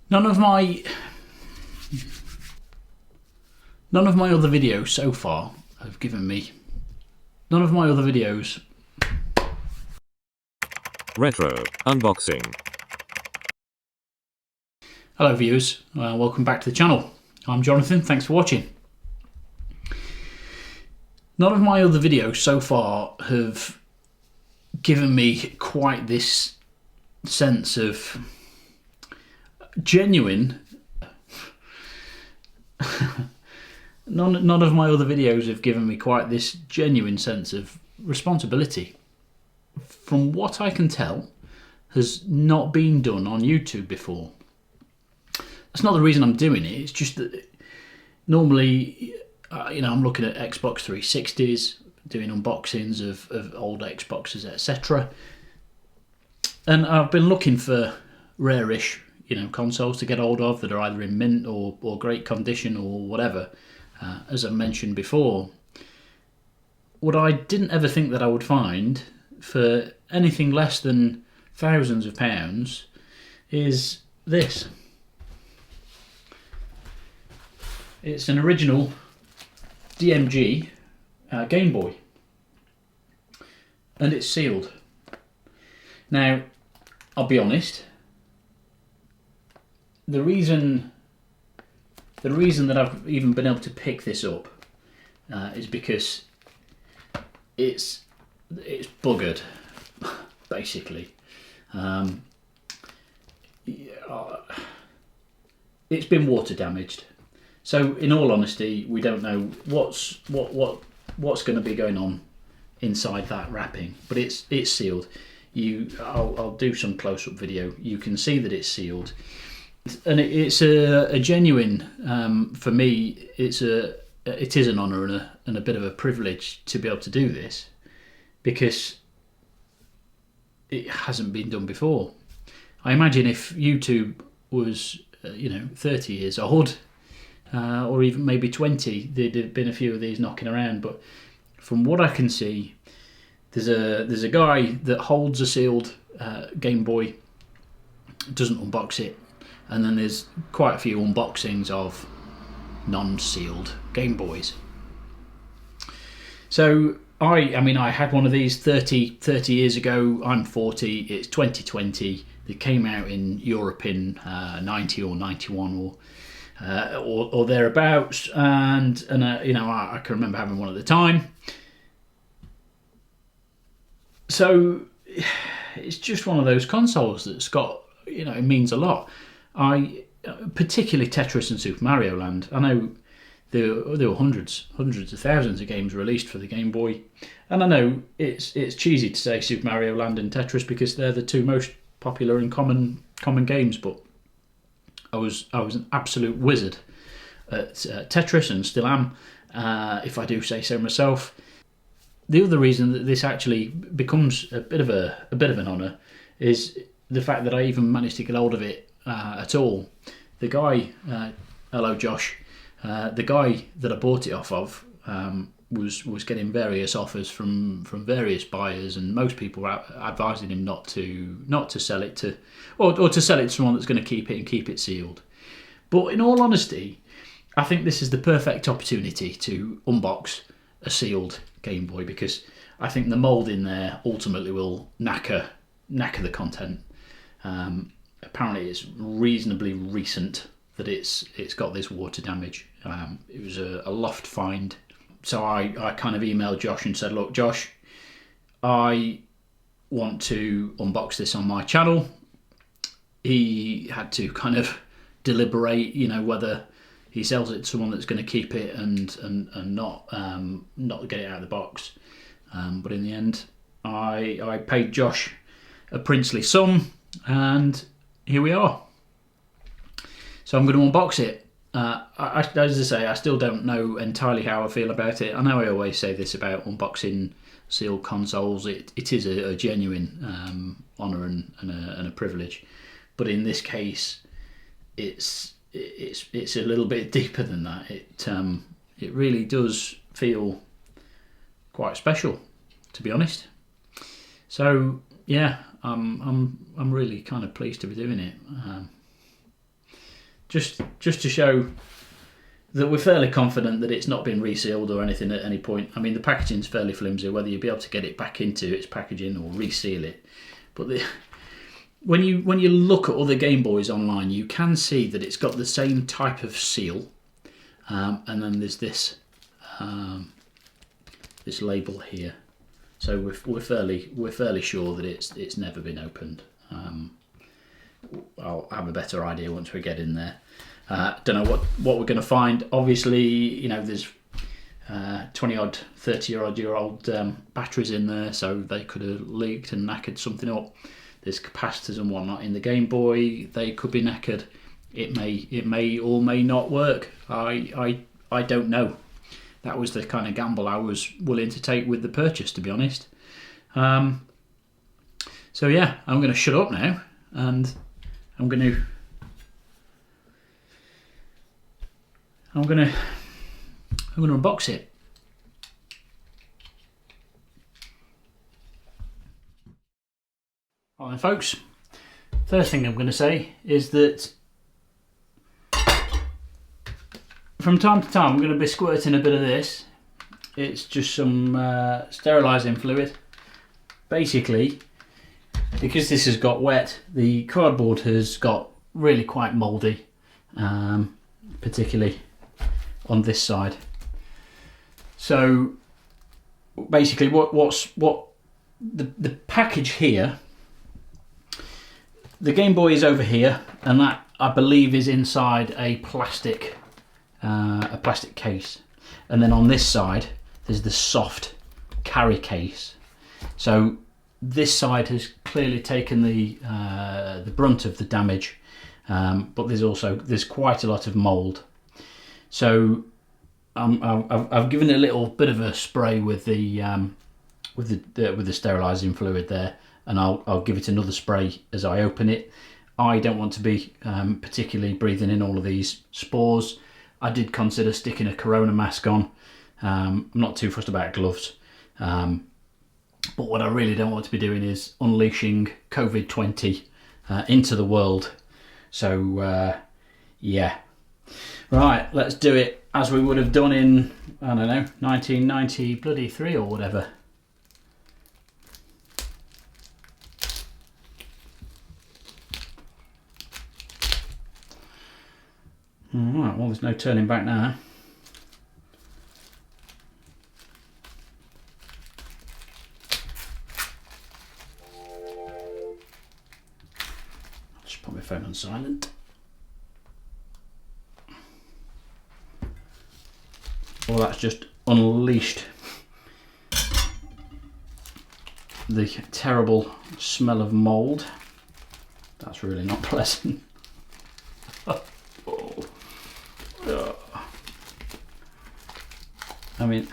None of my other videos so far have given me. None of my other videos. Retro unboxing. Hello viewers, welcome back to the channel. I'm Jonathan, thanks for watching. None of my other videos so far have given me quite this sense of genuine. None of my other videos have given me quite this genuine sense of responsibility. From what I can tell, has not been done on YouTube before. That's not the reason I'm doing it. It's just that normally, I'm looking at Xbox 360s, doing unboxings of old Xboxes, etc. And I've been looking for rare-ish, consoles to get hold of that are either in mint or great condition or whatever. As I mentioned before, what I didn't ever think that I would find for anything less than thousands of pounds is this. It's an original DMG Gameboy, and it's sealed. Now, I'll be honest, the reason that I've even been able to pick this up is because it's buggered, basically. It's been water damaged. So, in all honesty, we don't know what's going to be going on inside that wrapping, but it's sealed. I'll do some close-up video. You can see that it's sealed, and it's a genuine. For me, it is an honour and a bit of a privilege to be able to do this, because it hasn't been done before. I imagine if YouTube was 30 years old, or even maybe 20, there'd have been a few of these knocking around. But from what I can see, there's a guy that holds a sealed Game Boy, doesn't unbox it, and then there's quite a few unboxings of non-sealed Game Boys. So I had one of these 30 years ago. I'm 40. It's 2020. They came out in Europe in 90 or 91 or thereabouts, and I can remember having one at the time. So it's just one of those consoles that's got, it means a lot. Particularly Tetris and Super Mario Land. I know there were hundreds of thousands of games released for the Game Boy, and I know it's cheesy to say Super Mario Land and Tetris because they're the two most popular and common games, but I was an absolute wizard at Tetris, and still am, if I do say so myself. The other reason that this actually becomes a bit of an honour is the fact that I even managed to get hold of it at all. The guy, hello Josh, the guy that I bought it off of was getting various offers from various buyers, and most people were advising him not to sell it to, or to sell it to someone that's going to keep it and keep it sealed. But in all honesty, I think this is the perfect opportunity to unbox a sealed Game Boy, because I think the mould in there ultimately will knacker the content. Apparently it's reasonably recent that it's got this water damage. It was a loft find. So I kind of emailed Josh and said, look Josh, I want to unbox this on my channel. He had to kind of deliberate, whether he sells it to someone that's going to keep it and not get it out of the box. But in the end, I paid Josh a princely sum, and here we are. So I'm going to unbox it. As I say, I still don't know entirely how I feel about it. I know I always say this about unboxing sealed consoles. It is a genuine honour and a privilege, but in this case, it's a little bit deeper than that. It really does feel quite special, to be honest. So yeah, I'm really kind of pleased to be doing it. just to show that we're fairly confident that it's not been resealed or anything at any point. I mean, the packaging's fairly flimsy, whether you'll be able to get it back into its packaging or reseal it. But when you look at other Gameboys online, you can see that it's got the same type of seal, and then there's this this label here. So we're fairly sure that it's never been opened. I'll have a better idea once we get in there. Don't know what we're going to find. Obviously, you know, there's 20-odd, 30-odd-year-old batteries in there, so they could have leaked and knackered something up. There's capacitors and whatnot in the Game Boy. They could be knackered. It may or may not work. I don't know. That was the kind of gamble I was willing to take with the purchase, to be honest. So yeah, I'm going to shut up now, and I'm going to unbox it. All right, folks. First thing I'm going to say is that from time to time I'm going to be squirting a bit of this. It's just some sterilising fluid. Basically, because this has got wet, the cardboard has got really quite mouldy, particularly on this side. So basically what the package here, the Game Boy is over here, and that I believe is inside a plastic case, and then on this side there's the soft carry case. So this side has clearly taken the brunt of the damage, but there's quite a lot of mould. So I've given it a little bit of a spray with the sterilising fluid there, and I'll give it another spray as I open it. I don't want to be particularly breathing in all of these spores. I did consider sticking a corona mask on. I'm not too fussed about gloves. But what I really don't want to be doing is unleashing COVID-20 into the world. So, yeah. Right, let's do it as we would have done in, I don't know, 1993 or whatever. Alright, well, there's no turning back now. I'll just put my phone on silent. Well, that's just unleashed the terrible smell of mould. That's really not pleasant. I mean,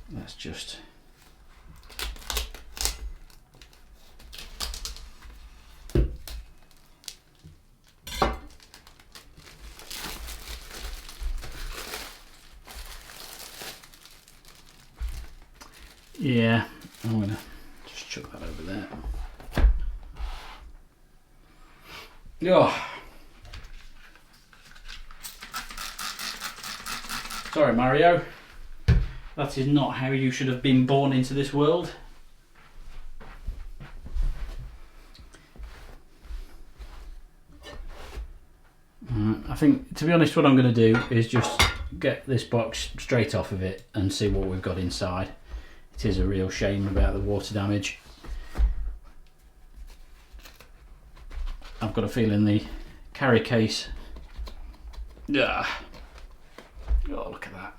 that's just... Yeah, I'm gonna just chuck that over there. Oh. Sorry, Mario. That is not how you should have been born into this world. I think, to be honest, what I'm going to do is just get this box straight off of it and see what we've got inside. It is a real shame about the water damage. I've got a feeling the carry case... Yeah. Oh, look at that.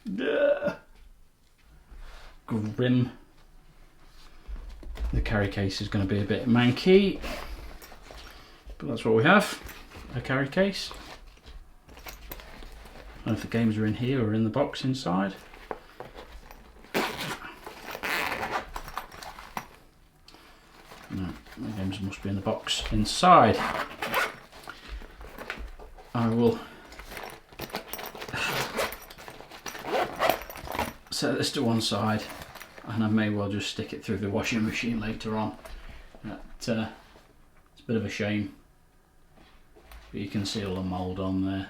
Yeah. Grim. The carry case is going to be a bit manky, but that's what we have, a carry case. I don't know if the games are in here or in the box inside. No, the games must be in the box inside. I will set this to one side, and I may well just stick it through the washing machine later on. It's a bit of a shame. but you can see all the mould on there.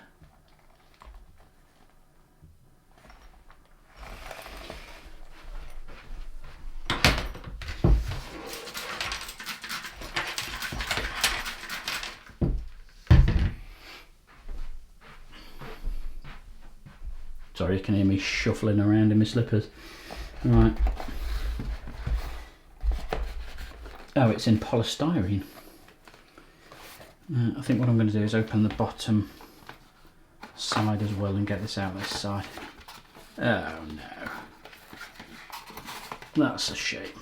Sorry, you can hear me shuffling around in my slippers. Right. Oh, it's in polystyrene. I think what I'm going to do is open the bottom side as well and get this out this side. Oh no. That's a shame.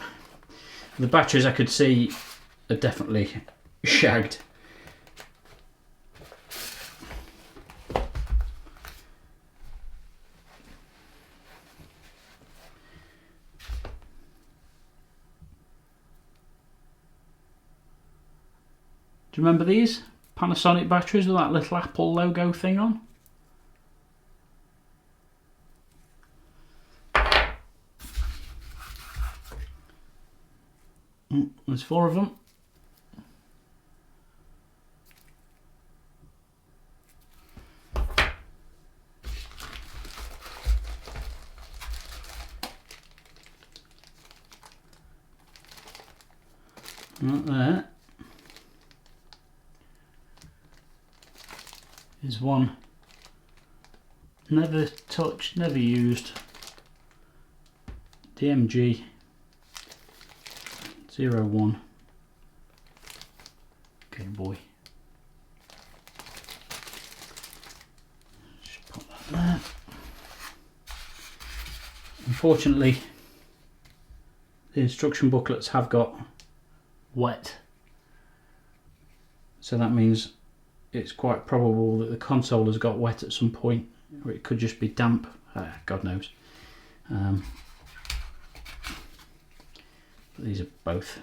The batteries I could see are definitely shagged. Do you remember these Panasonic batteries with that little Apple logo thing on? There's 4 of them. Right there. Is one never touched, never used DMG-01 Gameboy. Just put that there. Unfortunately, the instruction booklets have got wet, so that means it's quite probable that the console has got wet at some point, or it could just be damp. God knows. But these are both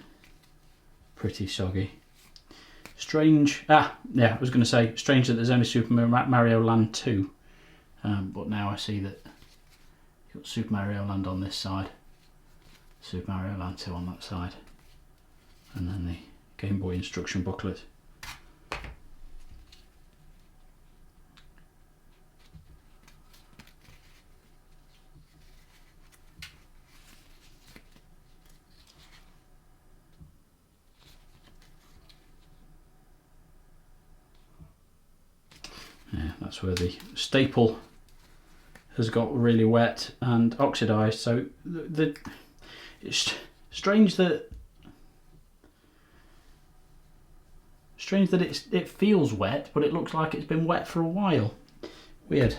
pretty soggy. Strange. Yeah, I was going to say strange that there's only Super Mario Land 2, but now I see that you've got Super Mario Land on this side, Super Mario Land 2 on that side, and then the Game Boy instruction booklet. Yeah, that's where the staple has got really wet and oxidized. So it's strange that it feels wet, but it looks like it's been wet for a while. Weird.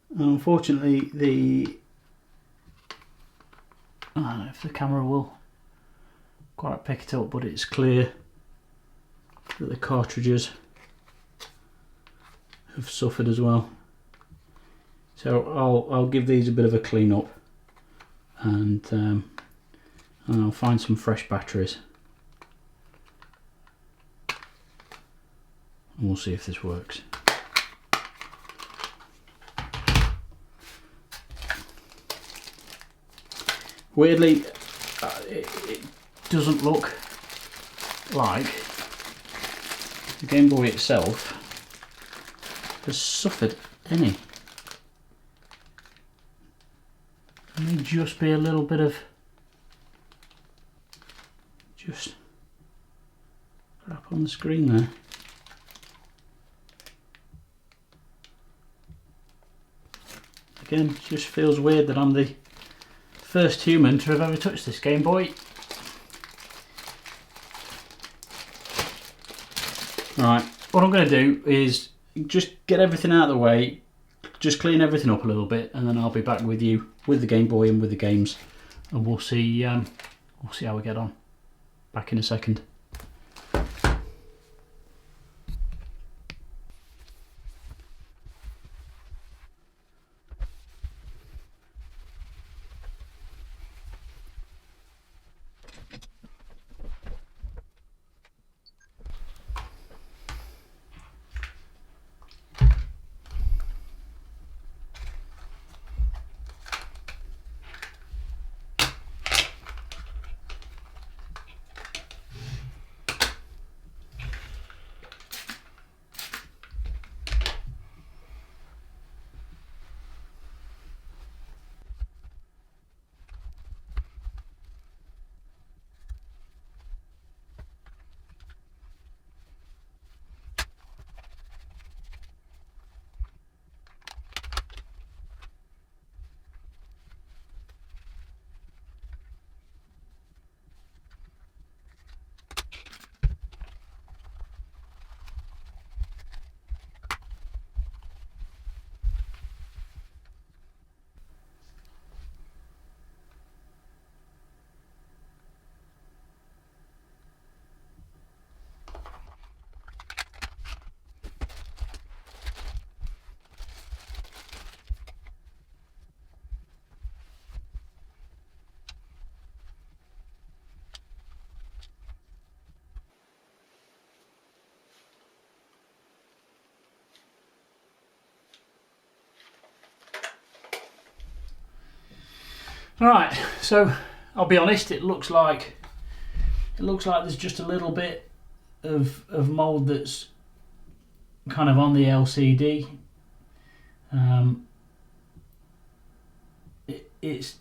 And unfortunately, I don't know if the camera will quite pick it up, but it's clear that the cartridges have suffered as well. So I'll give these a bit of a clean up, and I'll find some fresh batteries, and we'll see if this works. Weirdly, it doesn't look like the Game Boy itself has suffered any. There may just be a little bit of just crap on the screen there. Again, it just feels weird that I'm the first human to have ever touched this Game Boy. Right, what I'm going to do is just get everything out of the way, just clean everything up a little bit, and then I'll be back with you with the Game Boy and with the games, and we'll see how we get on. Back in a second. Right, so I'll be honest, it looks like there's just a little bit of mould that's kind of on the LCD. It's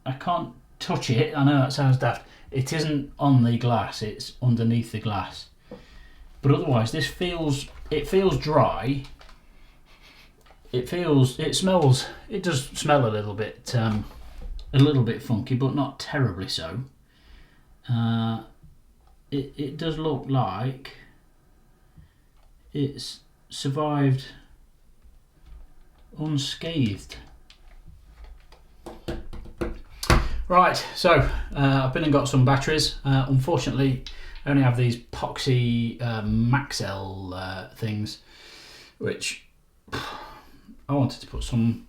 I can't touch it. I know that sounds daft. It isn't on the glass, it's underneath the glass. But otherwise it feels dry. It smells, it does smell a little bit funky, but not terribly so. It does look like it's survived unscathed. Right, so I've been and got some batteries. Unfortunately, I only have these epoxy Maxell things, which I wanted to put some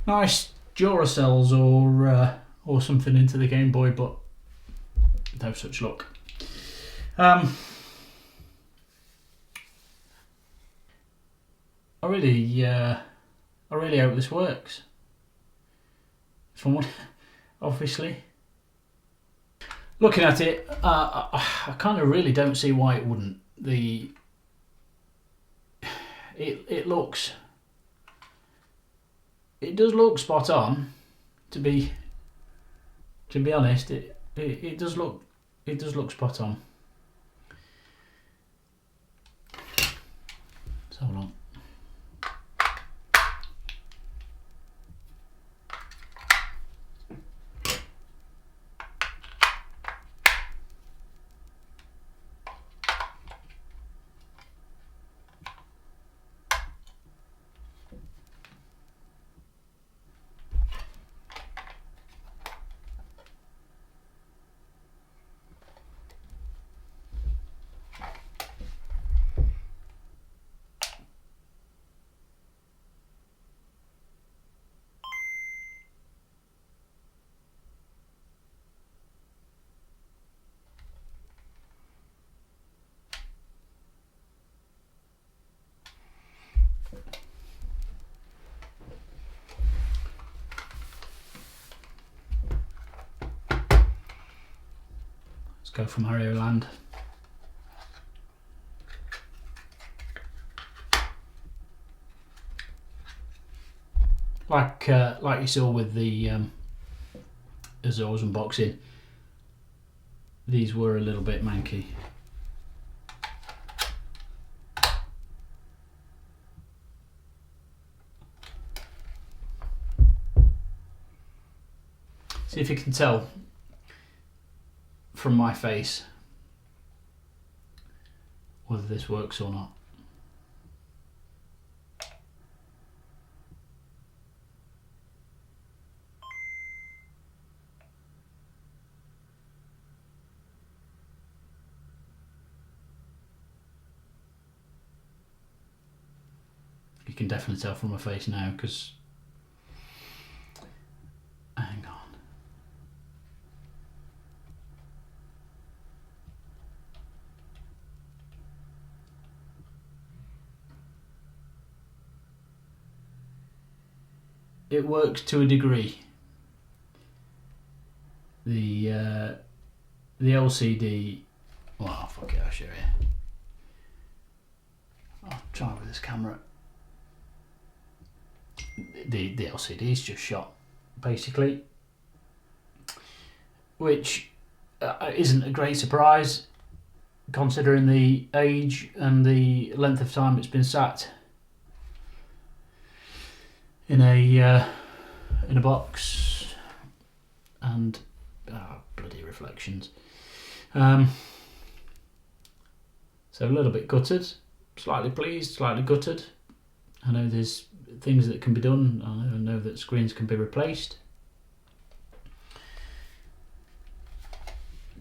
nice Duracells or something into the Game Boy, but no such luck. I really hope this works. Obviously, looking at it, I kind of really don't see why it wouldn't. It does look spot on. To be honest, it does look spot on. So hold on. Let's go for Mario Land. Like you saw with the Azores unboxing, these were a little bit manky. See if you can tell from my face whether this works or not. You can definitely tell from my face now, because hang on. It works to a degree. The LCD. Well, fuck it, I'll show you. I'll try with this camera. The LCD is just shot, basically, which isn't a great surprise considering the age and the length of time it's been sat in a box, and bloody reflections. So a little bit gutted, slightly pleased, slightly gutted. I know there's things that can be done. I know that screens can be replaced.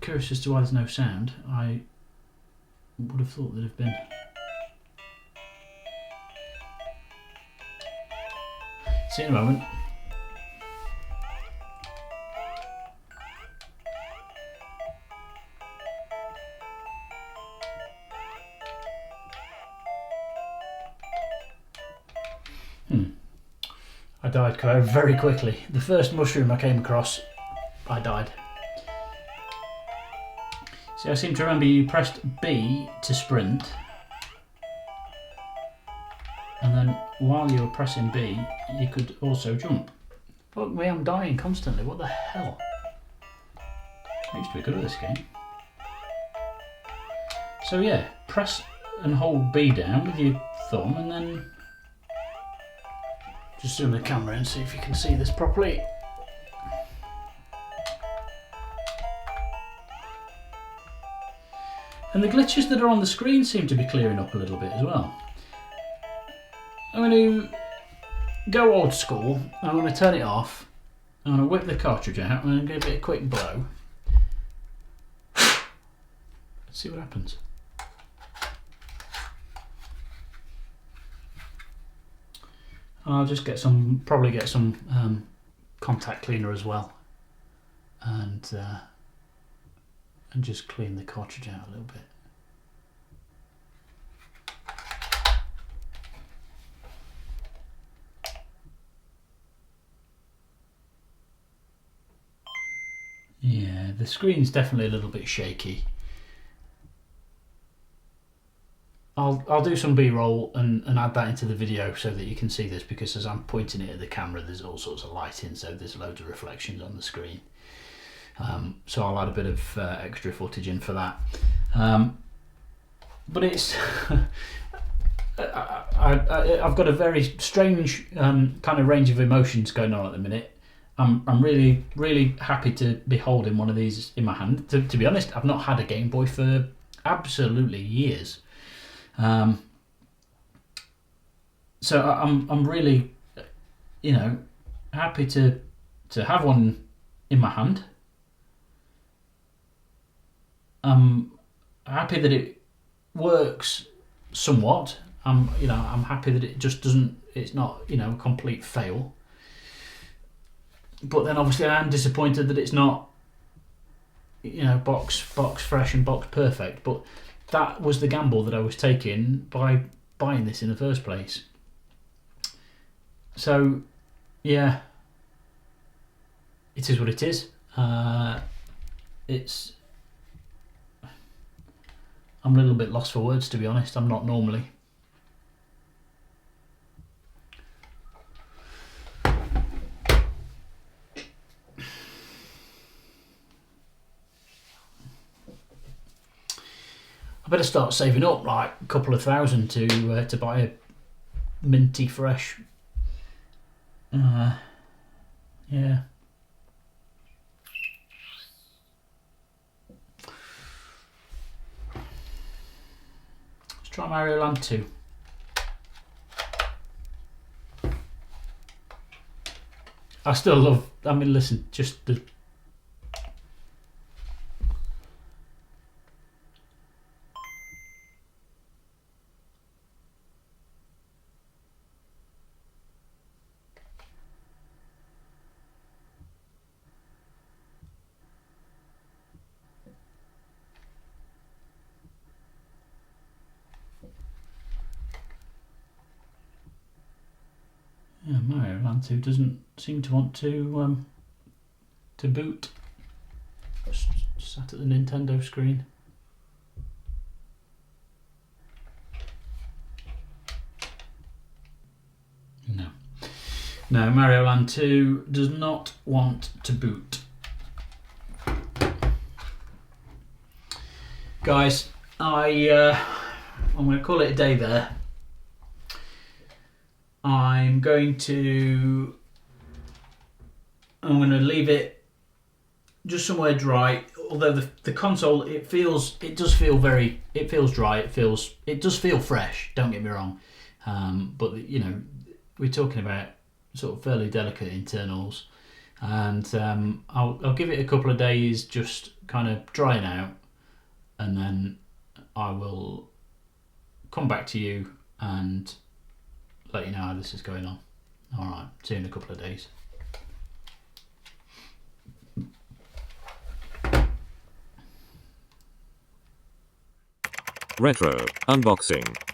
Curious as to why there's no sound. I would have thought there'd have been. See you in a moment. I died very quickly. The first mushroom I came across, I died. See, I seem to remember you pressed B to sprint, and then while you were pressing B, you could also jump. Fuck me, I'm dying constantly. What the hell? I used to be good at this game. So yeah, press and hold B down with your thumb, and then just zoom the camera and see if you can see this properly. And the glitches that are on the screen seem to be clearing up a little bit as well. I'm going to go old school. I'm going to turn it off. I'm going to whip the cartridge out. I'm going to give it a quick blow. Let's see what happens. I'll just get some, probably get some contact cleaner as well, and just clean the cartridge out a little bit. Yeah, the screen's definitely a little bit shaky. I'll do some B-roll and add that into the video so that you can see this, because as I'm pointing it at the camera there's all sorts of lighting, so there's loads of reflections on the screen. So I'll add a bit of extra footage in for that. But it's I've got a very strange kind of range of emotions going on at the minute. I'm really happy to be holding one of these in my hand. To be honest, I've not had a Game Boy for absolutely years. So I'm really, you know, happy to have one in my hand. I'm happy that it works somewhat. I'm happy that it just doesn't. It's not, you know, a complete fail. But then obviously I am disappointed that it's not, you know, box fresh and box perfect. But that was the gamble that I was taking by buying this in the first place. So, yeah, it is what it is. I'm a little bit lost for words, to be honest. I'm not normally. I better start saving up like a couple of thousand to buy a minty fresh. Yeah. Let's try Mario Land 2. I still love. I mean, listen, just the. Yeah, Mario Land 2 doesn't seem to want to boot. Just sat at the Nintendo screen. No, Mario Land 2 does not want to boot. Guys, I'm going to call it a day there. I'm going to leave it just somewhere dry. Although the console, it feels dry. It does feel fresh. Don't get me wrong, but you know, we're talking about sort of fairly delicate internals, and I'll give it a couple of days, just kind of drying out, and then I will come back to you and let you know how this is going on. Alright, see you in a couple of days. Retro Unboxing.